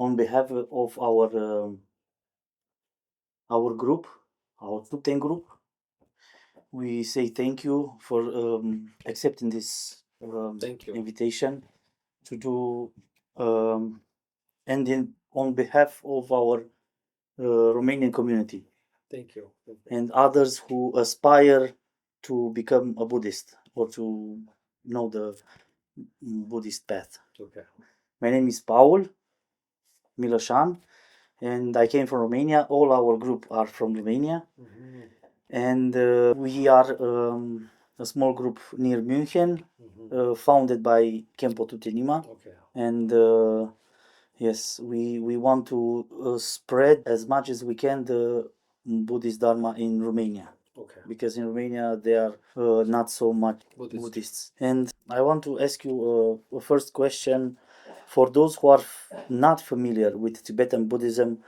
on behalf of our group, our Thubten Group, we say thank you for accepting this invitation to do, and on behalf of our Romanian community. Thank you. And others who aspire to become a Buddhist or to know the Buddhist path. Okay. My name is Paul Milasan, and I came from Romania. All our group are from Romania, and we are a small group near München, founded by Khenpo Tutenima. Okay. And yes, we want to spread as much as we can the Buddhist Dharma in Romania. Okay. Because in Romania there are not so much Buddhists. And I want to ask you a first question. For those who are not familiar with Tibetan Buddhism,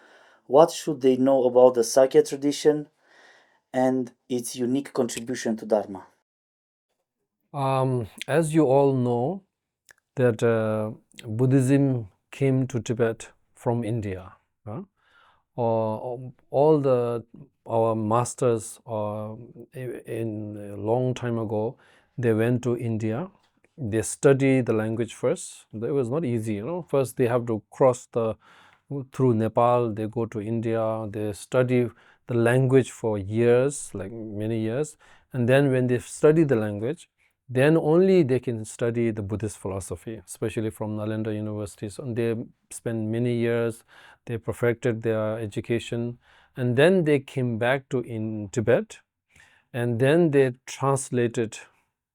what should they know about the Sakya tradition and its unique contribution to Dharma? As you all know, that Buddhism came to Tibet from India. Our masters in a long time ago, they went to India. They studied the language first. It was not easy, First they have to cross through Nepal. They go to India. They study the language for years, like many years. And then when they study the language, then only they can study the Buddhist philosophy, especially from Nalanda universities. And they spent many years. They perfected their education, and then they came back to in Tibet, and then they translated,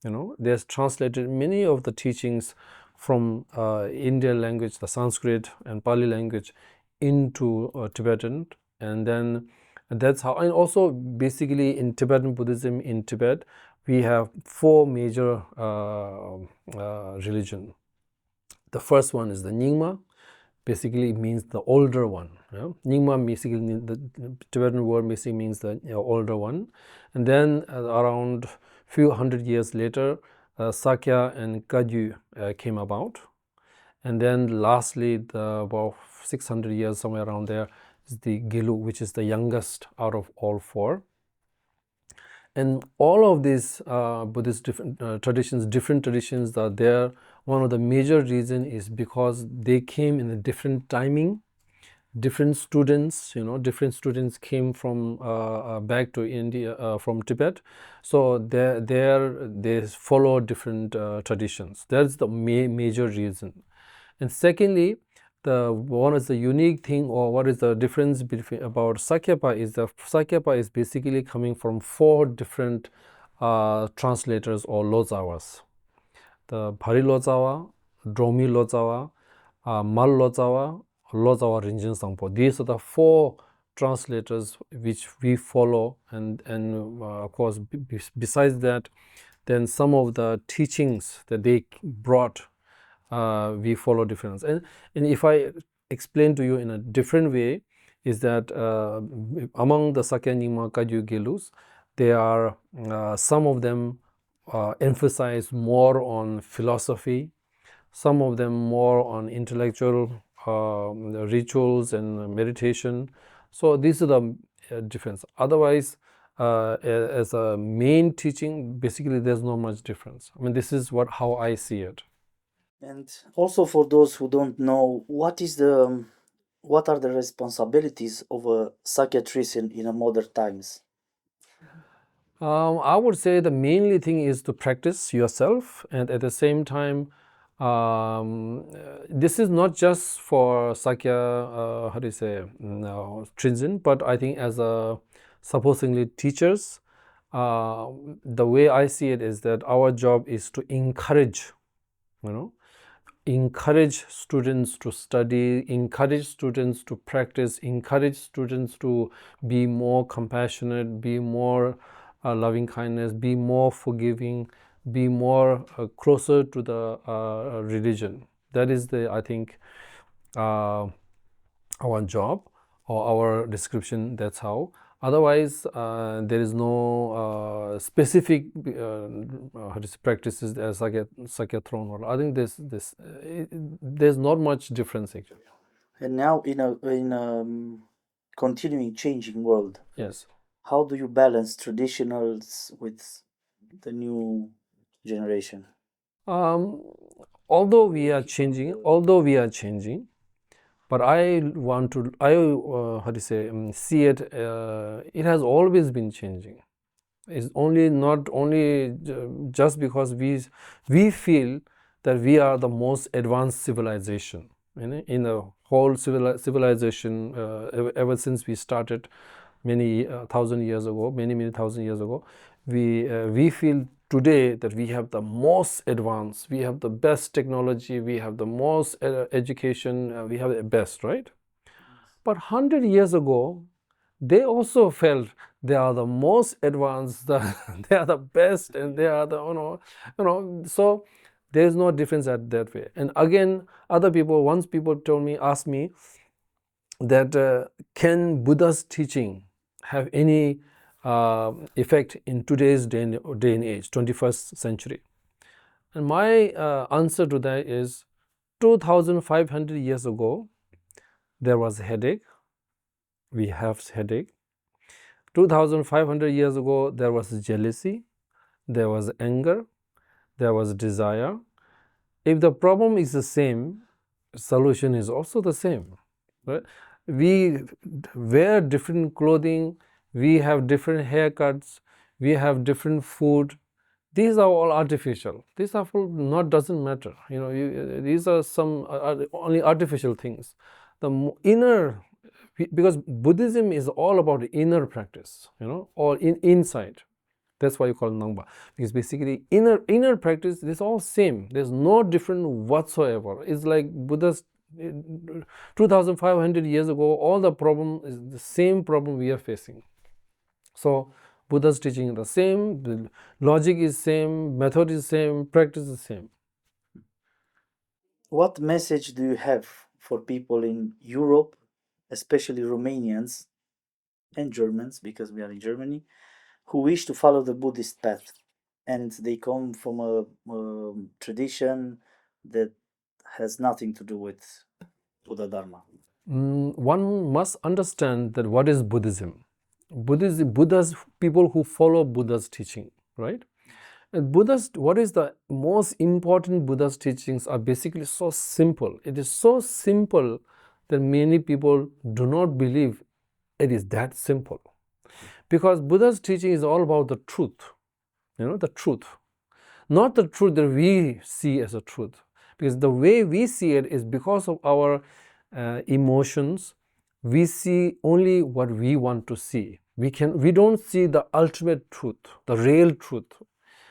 they translated many of the teachings from Indian language, the Sanskrit and Pali language, into Tibetan, and then that's how. And also, basically, in Tibetan Buddhism in Tibet, we have four major religion. The first one is the Nyingma. Basically, it means the older one. Nyingma basically, the Tibetan word basically means the older one. And then around few hundred years later, Sakya and Kagyu came about. And then lastly, about 600 years, somewhere around there, is the Gelu, which is the youngest out of all four. And all of these Buddhist different traditions are there. One of the major reasons is because they came in a different timing. Different students, different students came from back to India from Tibet. So they follow different traditions. That's the major reason. And secondly, one is the unique thing, or what is the difference between about Sakyapa is that Sakyapa is basically coming from four different translators or Lozawas. The Bhari Lozawa, Dromi Lozawa, Mal Lozawa, Lozawa Rinjin Sangpo. These are the four translators which we follow, and of course, besides that, then some of the teachings that they brought, we follow difference. And if I explain to you in a different way, is that among the Sakya, Nyingma, Kagyu, Gelus, there are some of them emphasize more on philosophy, some of them more on intellectual rituals and meditation. So these are the difference. Otherwise, as a main teaching, basically there's not much difference. I mean, this is how I see it. And also for those who don't know, what are the responsibilities of a psychiatrist in a modern times? I would say the mainly thing is to practice yourself, and at the same time, this is not just for Sakya, how do you say, Trinzen, but I think as supposedly teachers, the way I see it is that our job is to encourage, encourage students to study, encourage students to practice, encourage students to be more compassionate, be more loving kindness, be more forgiving, be more closer to the religion. That is I think, our job or our description. That's how. Otherwise, there is no specific practices as Sakya throne. I think there's not much difference actually. And now in a continuing changing world, Yes. how do you balance traditionals with the new generation? Um, although we are changing, but I want to, how to say, see it. It has always been changing. It's only not only just because we feel that we are the most advanced civilization in the whole civilization ever since we started many thousand years ago, many thousand years ago. We feel today that we have the most advanced, we have the best technology, we have the most education, we have the best, right? But 100 years ago, they also felt they are the most advanced, they are the best, and they are the, so there is no difference at that way. And again, other people, once people asked me that can Buddha's teaching have any effect in today's day and age, 21st century? And my answer to that is 2,500 years ago, there was a headache. We have headache. 2,500 years ago, there was jealousy, there was anger, there was desire. If the problem is the same, solution is also the same. Right? We wear different clothing, we have different haircuts, we have different food. These are all artificial. These are not doesn't matter. These are some only artificial things. The inner, because Buddhism is all about inner practice, or inside. That's why you call it Nangpa, because basically inner practice is all same. There's no different whatsoever. It's like Buddha's 2,500 years ago, all the problem is the same problem we are facing. So Buddha's teaching is the same, the logic is same, method is same, practice is same. What message do you have for people in Europe, especially Romanians and Germans, because we are in Germany, who wish to follow the Buddhist path and they come from a tradition that has nothing to do with Buddha Dharma? One must understand that what is Buddhism. Buddha's people who follow Buddha's teaching, right? And what is the most important Buddha's teachings are basically so simple. It is so simple that many people do not believe it is that simple. Because Buddha's teaching is all about the truth, the truth. Not the truth that we see as a truth. Because the way we see it is because of our emotions, we see only what we want to see. We don't see the ultimate truth, the real truth.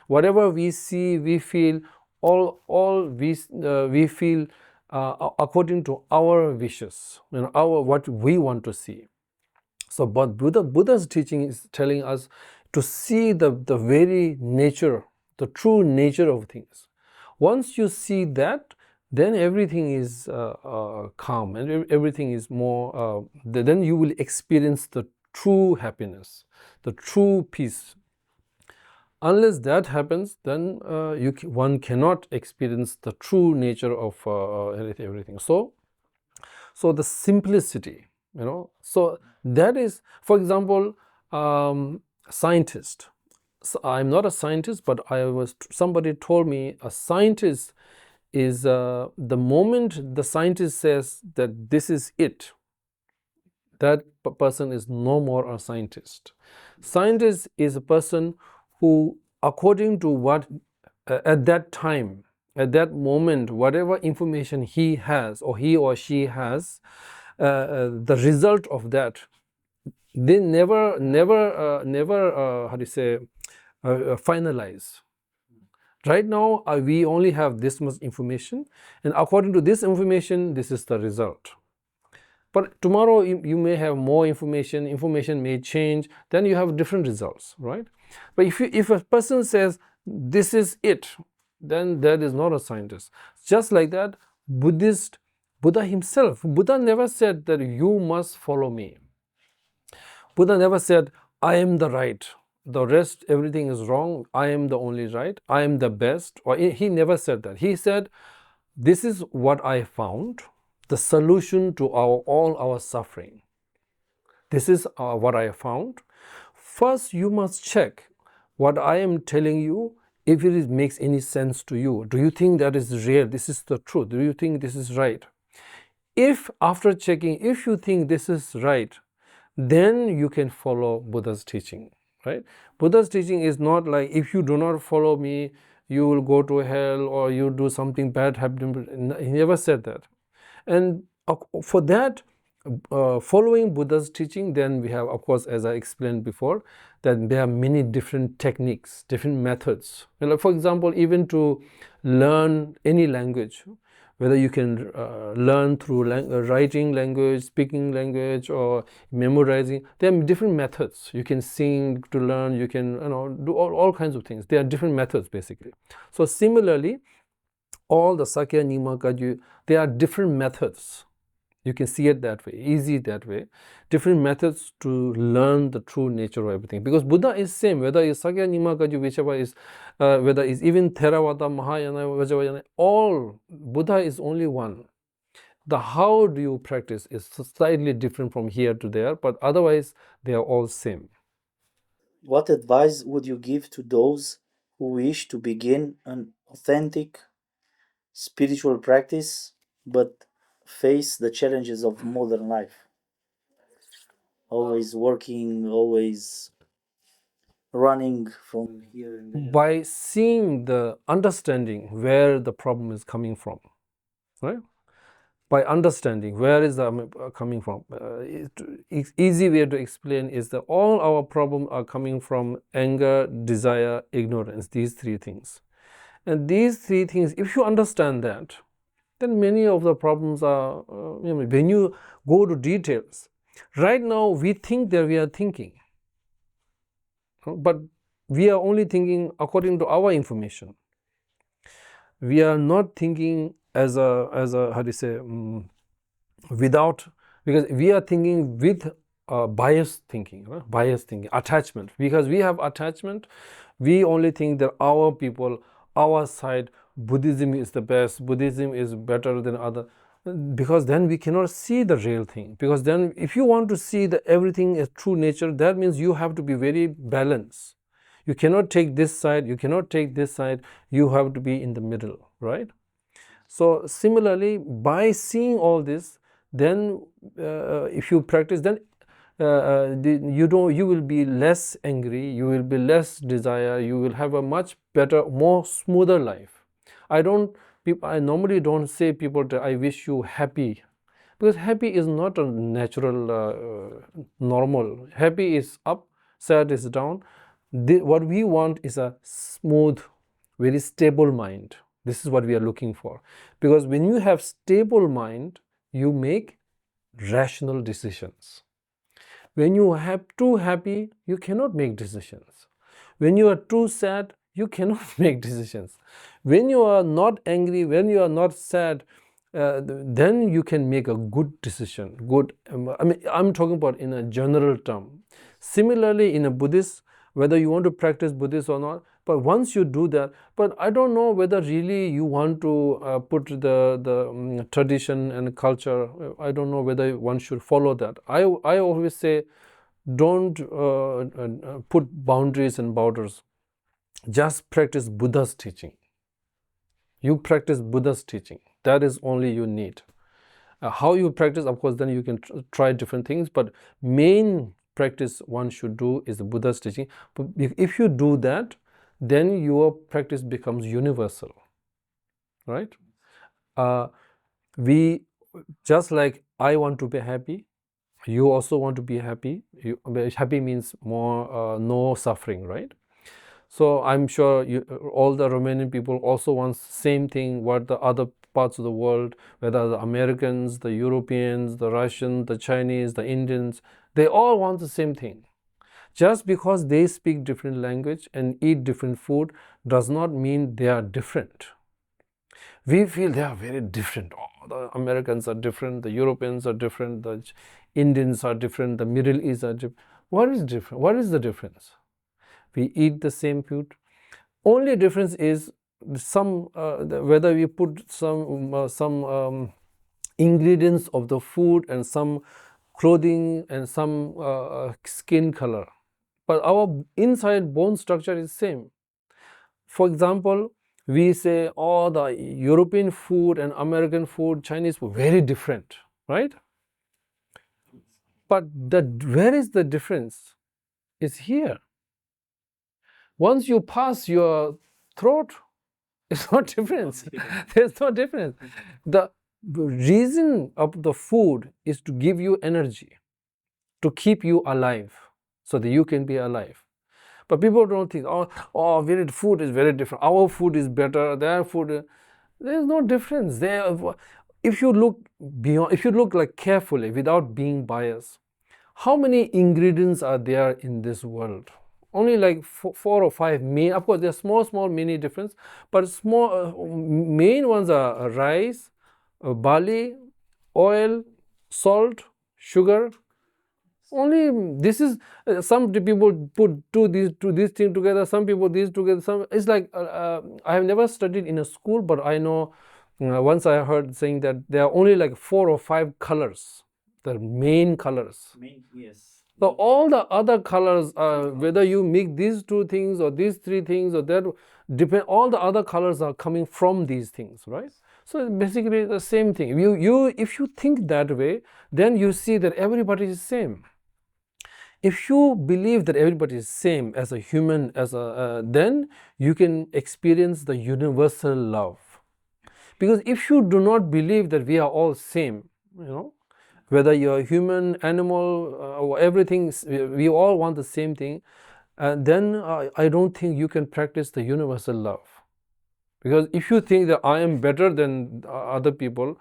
Whatever we see, we feel, all we feel according to our wishes, what we want to see. So, but Buddha's teaching is telling us to see the very nature, the true nature of things. Once you see that, then everything is calm, and everything is more. Then you will experience the true happiness, the true peace. Unless that happens, then one cannot experience the true nature of everything. So the simplicity, so that is, for example, scientist. So I'm not a scientist, but somebody told me a scientist is the moment the scientist says that this is it, that person is no more a scientist. Scientist is a person who, according to what at that time, at that moment, whatever information he has or he or she has, the result of that, they never how do you say, finalize. Right now, we only have this much information, and according to this information, this is the result. But tomorrow you may have more information may change, then you have different results, right? But if a person says this is it, then that is not a scientist. Just like that, Buddha himself, Buddha never said that you must follow me. Buddha never said, I am the right, the rest, everything is wrong, I am the only right, I am the best. Or he never said that. He said, this is what I found, the solution to all our suffering. This is what I have found. First, you must check what I am telling you, if it makes any sense to you. Do you think that is real? This is the truth. Do you think this is right? If after checking, if you think this is right, then you can follow Buddha's teaching, right? Buddha's teaching is not like, if you do not follow me, you will go to hell, or you do something bad happen. He never said that. And for that, following Buddha's teaching, then we have, of course, as I explained before, that there are many different techniques, different methods. For example, even to learn any language, whether you can learn through writing language, speaking language, or memorizing, there are different methods. You can sing to learn, you can do all kinds of things. There are different methods, basically. So similarly, all the Sakya, Nyingma, Kagyu, there are different methods. You can see it that way, easy that way. Different methods to learn the true nature of everything. Because Buddha is same, whether it's Sakya, Nyingma, Kagyu, whichever is, whether it's even Theravada, Mahayana, Vajrayana, all, Buddha is only one. The how do you practice is slightly different from here to there, but otherwise they are all same. What advice would you give to those who wish to begin an authentic spiritual practice but face the challenges of modern life? Always working, always running from here and there. By seeing the understanding where the problem is coming from, right? By understanding where is the coming from. Easy way to explain is that all our problems are coming from anger, desire, ignorance, these three things. And these three things, if you understand that, then many of the problems are, when you go to details, right now we think that we are thinking, but we are only thinking according to our information. We are not thinking as a how do you say, without, because we are thinking with biased thinking, right? Biased thinking, attachment. Because we have attachment, we only think that our people, our side, Buddhism is the best, Buddhism is better than other. Because then we cannot see the real thing. Because then if you want to see the everything as true nature, that means you have to be very balanced. You cannot take this side, you cannot take this side, you have to be in the middle, right? So similarly, by seeing all this, then if you practice, then you will be less angry, you will be less desire, you will have a much better, more smoother life. I normally don't say people that I wish you happy, because happy is not a natural normal. Happy is up, sad is down. What we want is a smooth, very stable mind. This is what we are looking for. Because when you have stable mind, you make rational decisions. When you are too happy, you cannot make decisions. When you are too sad, you cannot make decisions. When you are not angry, when you are not sad, then you can make a good decision. Good. I'm talking about in a general term. Similarly, in a Buddhist, whether you want to practice Buddhist or not, but once you do that, but I don't know whether really you want to put the tradition and culture. I don't know whether one should follow that. I always say, don't put boundaries and borders. Just practice Buddha's teaching. You practice Buddha's teaching. That is only you need. How you practice, of course, then you can try different things, but main practice one should do is the Buddha's teaching. But if you do that, then your practice becomes universal, right? We, just like I want to be happy, you also want to be happy. Happy means more no suffering, right? So I'm sure all the Romanian people also want same thing what the other parts of the world, whether the Americans, the Europeans, the Russians, the Chinese, the Indians, they all want the same thing. Just because they speak different language and eat different food does not mean they are different. We feel they are very different. Oh, the Americans are different, the Europeans are different, the Indians are different, the Middle East are different. What is different? What is the difference? We eat the same food. Only difference is some whether we put some ingredients of the food and some clothing and some skin color. But our inside bone structure is same. For example, we say, oh, the European food and American food, Chinese food, very different, right? But where is the difference? It's here. Once you pass your throat, it's not difference. There's no difference. The reason of the food is to give you energy, to keep you alive, so that you can be alive. But people don't think, food is very different. Our food is better. Their food, there's no difference. If you look beyond, if you look like carefully without being biased, how many ingredients are there in this world? Only like 4 or 5 main. Of course, there are small many difference, but main ones are rice, barley, oil, salt, sugar. Only this is some people put these things together. Some people these together. It's like I have never studied in a school, but I know once I heard saying that there are only like 4 or 5 colors, the main colors. Yes. So all the other colors, whether you mix these 2 things or these 3 things or that, depend. All the other colors are coming from these things, right? So it's basically the same thing. If you think that way, then you see that everybody is same. If you believe that everybody is same as a human, then you can experience the universal love. Because if you do not believe that we are all same, whether you're human, animal, or everything, we all want the same thing, then I don't think you can practice the universal love. Because if you think that I am better than other people,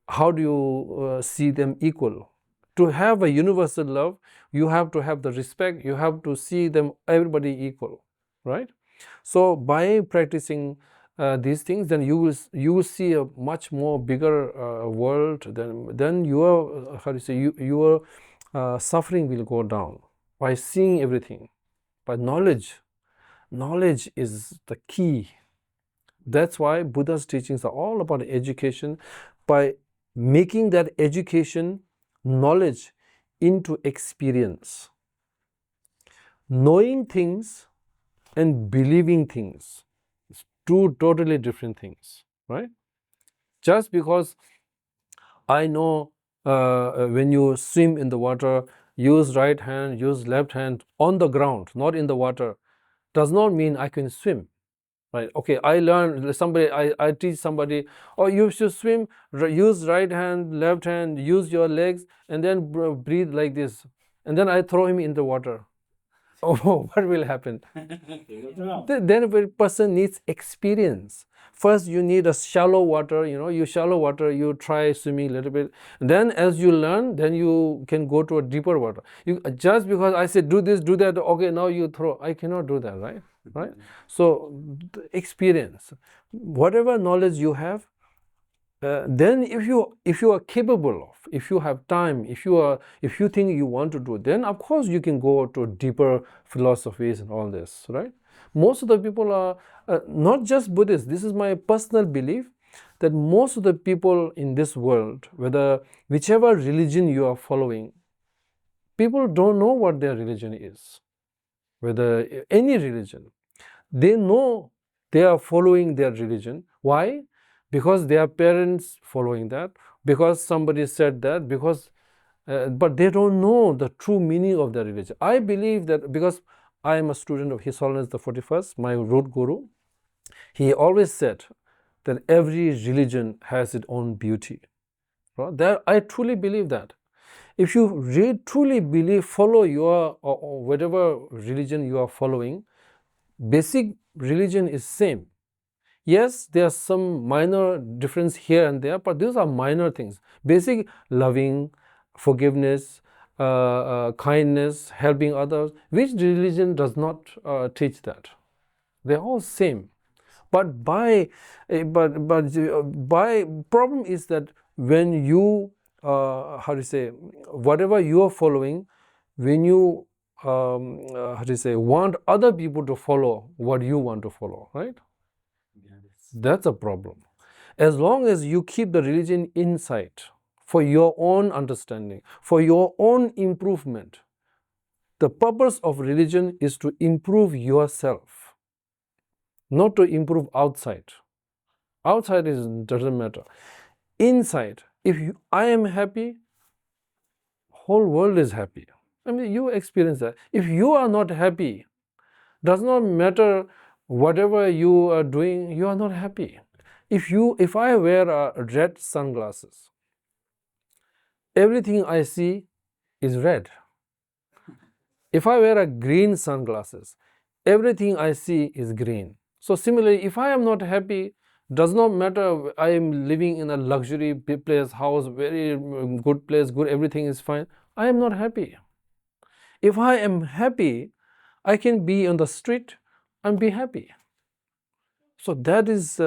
how do you see them equal? To have a universal love, you have to have the respect, you have to see them, everybody equal, right? So by practicing these things, then you will see a much more bigger world. Then your your suffering will go down by seeing everything. But knowledge is the key. That's why Buddha's teachings are all about education. By making that education, knowledge into experience, knowing things and believing things, 2 totally different things, right? Just because I know when you swim in the water, use right hand, use left hand on the ground, not in the water, does not mean I can swim, right? Okay, I learned I teach somebody, you should swim, use right hand, left hand, use your legs, and then breathe like this, and then I throw him in the water. What will happen? Then a person needs experience. First, you need a shallow water. Shallow water, you try swimming a little bit. Then, as you learn, then you can go to a deeper water. Just because I said do this, do that, okay, now you throw. I cannot do that, right? Right. So, experience. Whatever knowledge you have, then if you are capable of, if you have time, if you think you want to do, then of course you can go to deeper philosophies and all this, right? Most of the people are not just Buddhists. This is my personal belief, that most of the people in this world, whichever religion you are following, people don't know what their religion is. Whether any religion, they know they are following their religion. Why? Because their parents following that, because somebody said that, but they don't know the true meaning of their religion. I believe that because I am a student of His Holiness the 41st, my root guru, he always said that every religion has its own beauty. Right? I truly believe that. If you truly follow your or whatever religion you are following, basic religion is same. Yes, there are some minor difference here and there, but these are minor things. Basic loving, forgiveness, kindness, helping others. Which religion does not teach that? They're all same. But by problem is that when you whatever you are following, when you want other people to follow what you want to follow, right? That's a problem. As long as you keep the religion inside, for your own understanding, for your own improvement. The purpose of religion is to improve yourself, not to improve outside. Outside doesn't matter. Inside, if I am happy, whole world is happy. I mean, you experience that. If you are not happy, does not matter whatever you are doing, you are not happy. If I wear red sunglasses, everything I see is red. If I wear a green sunglasses, everything I see is green. So similarly, if I am not happy, does not matter I am living in a luxury place, house, very good place, good, everything is fine, I am not happy. If I am happy, I can be on the street and be happy. So that is,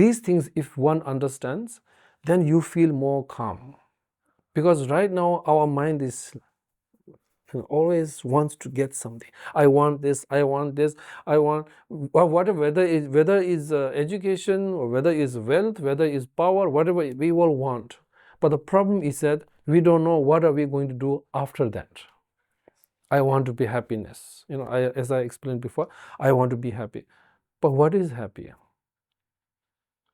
these things, if one understands, then you feel more calm. Because right now our mind is always wants to get something. I want this, I want this, I want, or whatever, whether is education, or whether is wealth, whether is power, whatever we all want. But the problem is that we don't know what are we going to do after that. I want to be happiness. As I explained before, I want to be happy. But what is happy?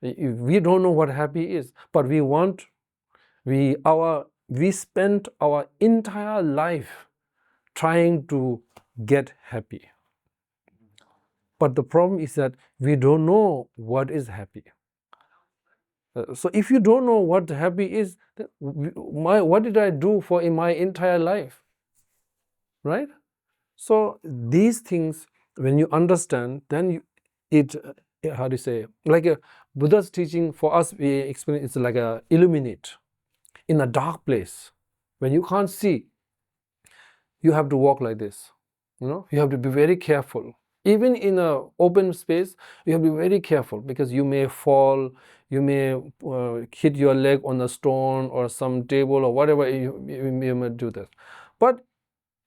We don't know what happy is, but we spent our entire life trying to get happy. But the problem is that we don't know what is happy. So if you don't know what happy is, then what did I do in my entire life? Right? So these things, when you understand, then how do you say, like a Buddha's teaching for us, we experience it's like a illuminate in a dark place. When you can't see, you have to walk like this. You have to be very careful. Even in an open space, you have to be very careful, because you may fall, you may hit your leg on a stone or some table or whatever, you may do that. But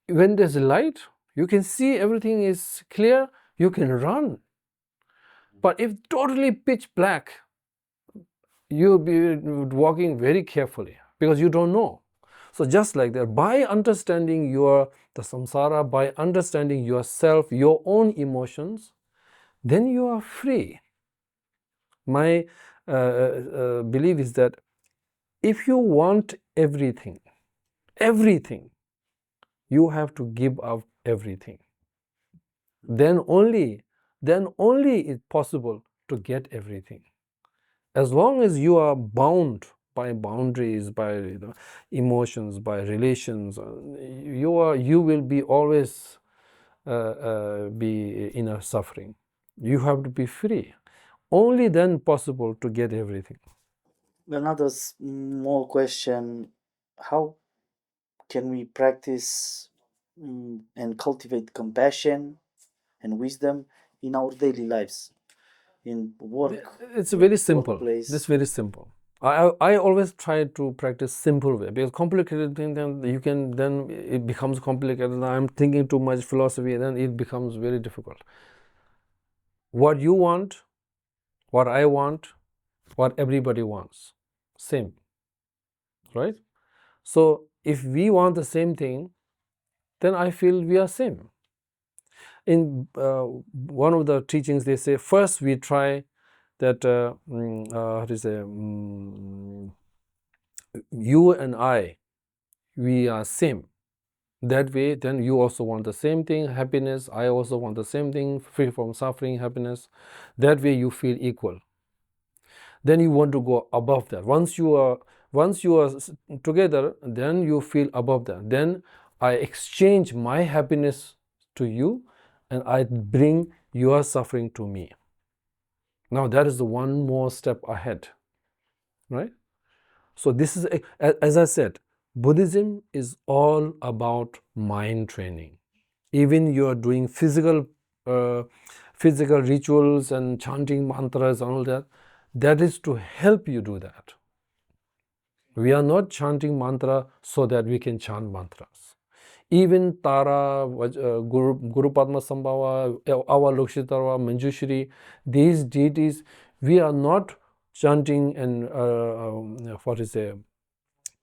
when there's light, you can see everything is clear, you can run. But if totally pitch black, you'll be walking very carefully, because you don't know. So just like that, by understanding the samsara, by understanding yourself, your own emotions, then you are free. My belief is that if you want everything, you have to give up everything. Then only it's possible to get everything. As long as you are bound by boundaries, by emotions, by relations, you will be always be in a suffering. You have to be free. Only then possible to get everything. Another small question: how can we practice and cultivate compassion and wisdom in our daily lives, in work? It's very simple. Workplace. It's very simple. I always try to practice simple way, because complicated thing, then it becomes complicated. I'm thinking too much philosophy, then it becomes very difficult. What you want, what I want, what everybody wants, same, right? So if we want the same thing, then I feel we are same. In one of the teachings, they say first we try that how to say, you and I, we are same. That way, then you also want the same thing, happiness. I also want the same thing, free from suffering, happiness. That way you feel equal. Then you want to go above that. Once you are together, then you feel above that. Then I exchange my happiness to you, and I bring your suffering to me. Now that is the one more step ahead, right? So this is, as I said, Buddhism is all about mind training. Even you are doing physical rituals and chanting mantras and all that, that is to help you do that. We are not chanting mantra so that we can chant mantras. Even Tara, Guru Padma Sambhava, Avalokshitara, Manjushri, these deities, we are not chanting and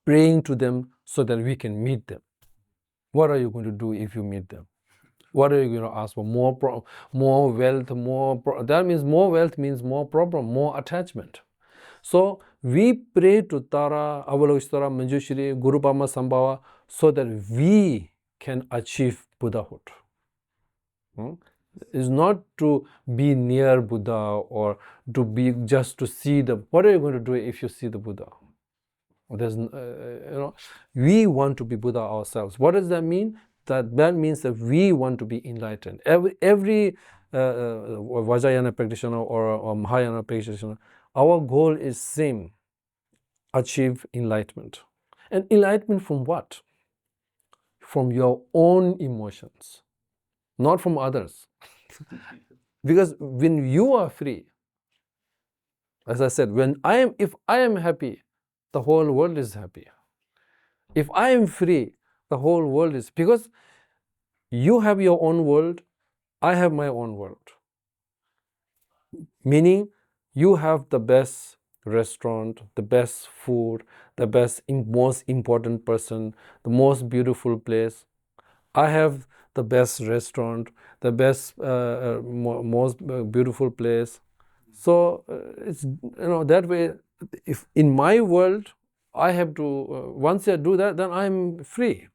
praying to them so that we can meet them. What are you going to do if you meet them? What are you going to ask for? More wealth, that means more wealth means more problem, more attachment. So we pray to Tara, Avalokitara, Manjushri, Guru Pama Sambhava so that we can achieve Buddhahood. It's not to be near Buddha or to be just to see the. What are you going to do if you see the Buddha? There's, we want to be Buddha ourselves. What does that mean? That means that we want to be enlightened. Every Vajrayana practitioner or Mahayana practitioner, our goal is same: achieve enlightenment. And enlightenment from what? From your own emotions, not from others. Because when you are free, as I said, if I am happy, the whole world is happy. If I am free, the whole world is, because you have your own world, I have my own world. Meaning, you have the best restaurant, the best food, the most important person, the most beautiful place. I have the best restaurant, the best, most beautiful place. So it's that way. If in my world I have to once I do that, then I'm free.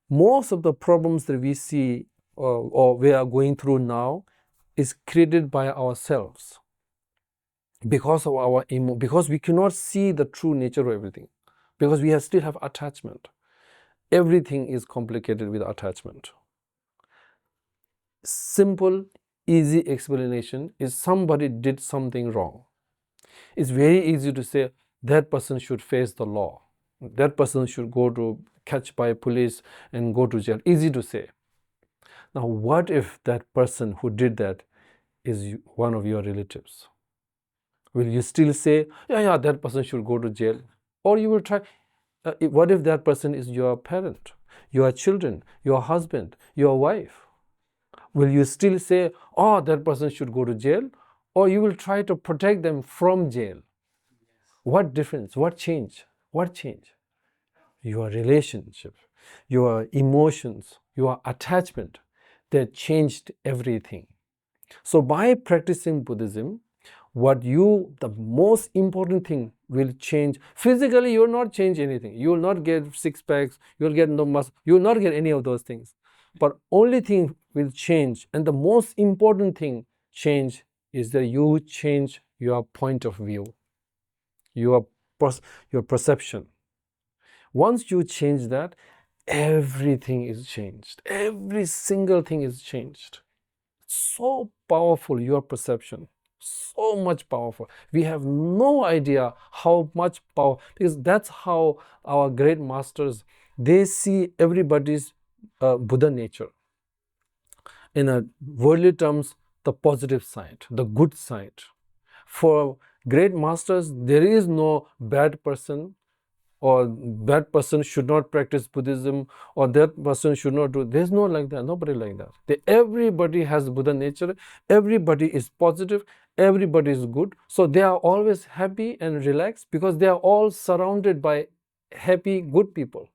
Most of the problems that we see or we are going through now is created by ourselves because of because we cannot see the true nature of everything, because we still have attachment. Everything is complicated with attachment. Simple, easy explanation is somebody did something wrong. It's very easy to say that person should face the law. That person should go to catch by police and go to jail. Easy to say. Now, what if that person who did that is one of your relatives? Will you still say, yeah, that person should go to jail? Or you will try, what if that person is your parent, your children, your husband, your wife? Will you still say, oh, that person should go to jail? Or you will try to protect them from jail? What difference? What change? What change? Your relationship, your emotions, your attachment, that changed everything. So by practicing Buddhism, the most important thing will change. Physically, you will not change anything. You will not get six packs, you will get no muscle, you will not get any of those things. But only thing will change, and the most important thing change, is that you change your point of view, your perception. Once you change that, everything is changed. Every single thing is changed. So powerful, your perception. So much powerful. We have no idea how much power, because that's how our great masters, they see everybody's Buddha nature. In a worldly terms, the positive side, the good side. For great masters, there is no bad person, or that person should not practice Buddhism, or that person should not do. There's no like that. Nobody like that. Everybody has Buddha nature. Everybody is positive. Everybody is good. So they are always happy and relaxed because they are all surrounded by happy, good people.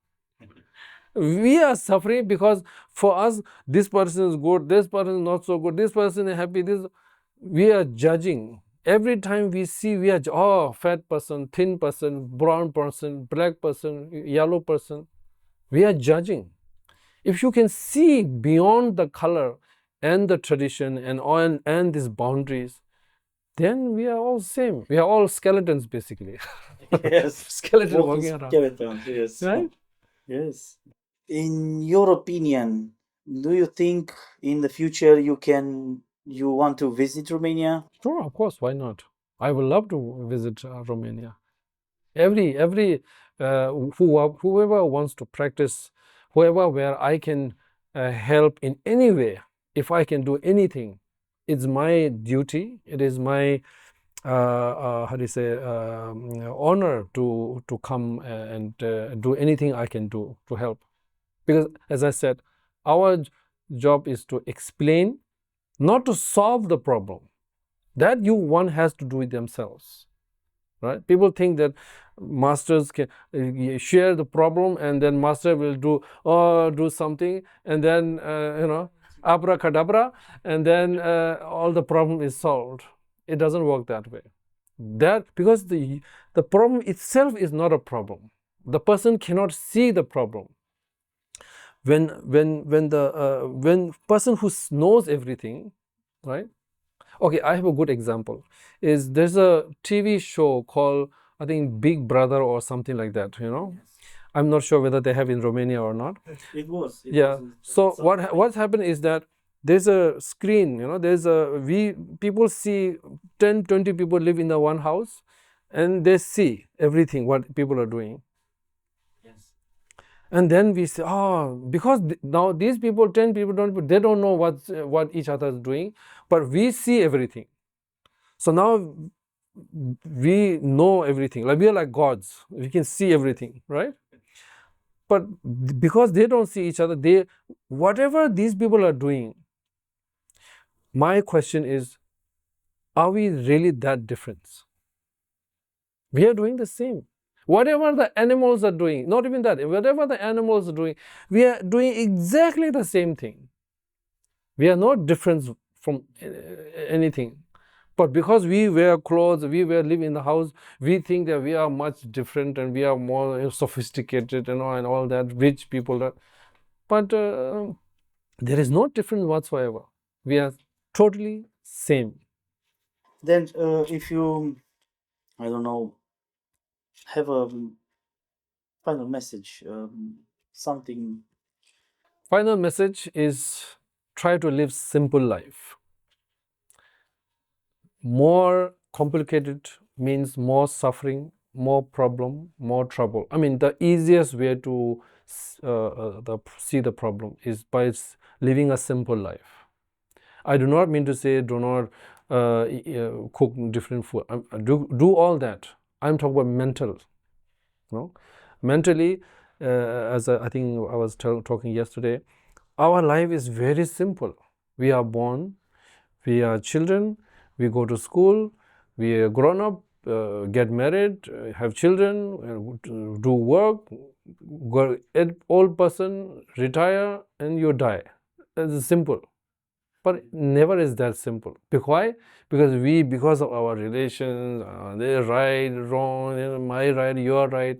We are suffering because for us, this person is good, this person is not so good, this person is happy, we are judging. Every time we see, we are, fat person, thin person, brown person, black person, yellow person. We are judging. If you can see beyond the color and the tradition and these boundaries, then we are all same. We are all skeletons, basically. Yes. Skeleton walking around. Skeletons, yes. Right? Yes. In your opinion, do you think in the future you want to visit Romania? Sure, of course. Why not? I would love to visit Romania. Whoever wants to practice, where I can help in any way, if I can do anything, it's my duty. It is my honor to come and do anything I can do to help. Because, as I said, our job is to explain, not to solve the problem. That one has to do it themselves. Right? People think that masters can share the problem, and then master will do something, and then abracadabra, and then all the problem is solved. It doesn't work that way. Because the problem itself is not a problem. The person cannot see the problem. When person who knows everything, right? Okay, I have a good example. There's a TV show called, I think, Big Brother or something like that, I'm not sure whether they have in Romania or not. It was. Yeah. So what's happened is that there's a screen, people see 10, 20 people live in the one house, and they see everything what people are doing. And then we say, because now these people, 10 people, they don't know what each other is doing, but we see everything. So now we know everything. Like we are like gods. We can see everything, right? But because they don't see each other, whatever these people are doing, my question is, are we really that different? We are doing the same. Whatever the animals are doing, not even that, whatever the animals are doing, we are doing exactly the same thing. We are not different from anything. But because we wear clothes, live in the house, we think that we are much different and we are more sophisticated and all that, rich people. But there is no difference whatsoever. We are totally same. Then if you, I don't know, have a final message, something. Final message is, try to live simple life. More complicated means more suffering, more problem, more trouble. I mean, the easiest way to see the problem is by living a simple life. I do not mean to say do not cook different food. Do all that. I'm talking about mental. Mentally, as I think I was talking yesterday, our life is very simple. We are born, we are children, we go to school, we are grown up, get married, have children, do work, old person, retire, and you die. It's simple. But never is that simple. Why? Because of our relations, they're right, wrong, my right, your right,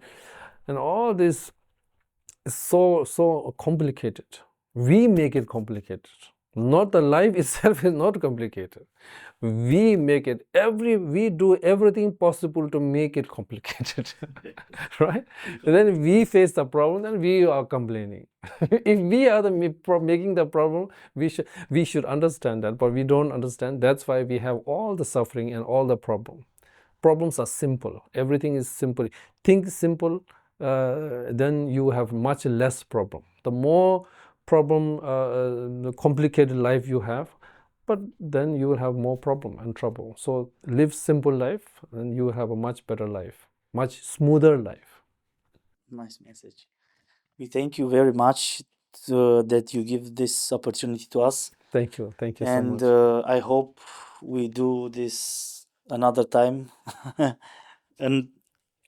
and all this is so complicated. We make it complicated. Not the life itself is not complicated. We make it we do everything possible to make it complicated. Right? And then we face the problem and we are complaining. If we are making the problem, we should understand that, but we don't understand. That's why we have all the suffering and all the problem. Problems are simple. Everything is simple. Think simple, then you have much less problem. The more problem, the complicated life you have, but then you will have more problem and trouble. So live simple life and you will have a much better life, much smoother life. Nice message. We thank you very much that you give this opportunity to us. Thank you so much. And I hope we do this another time. And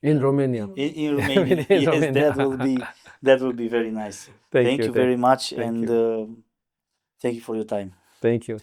in Romania. In Romania. Yes, Romania. That will be very nice. Thank you very much, and thank you for your time. Thank you.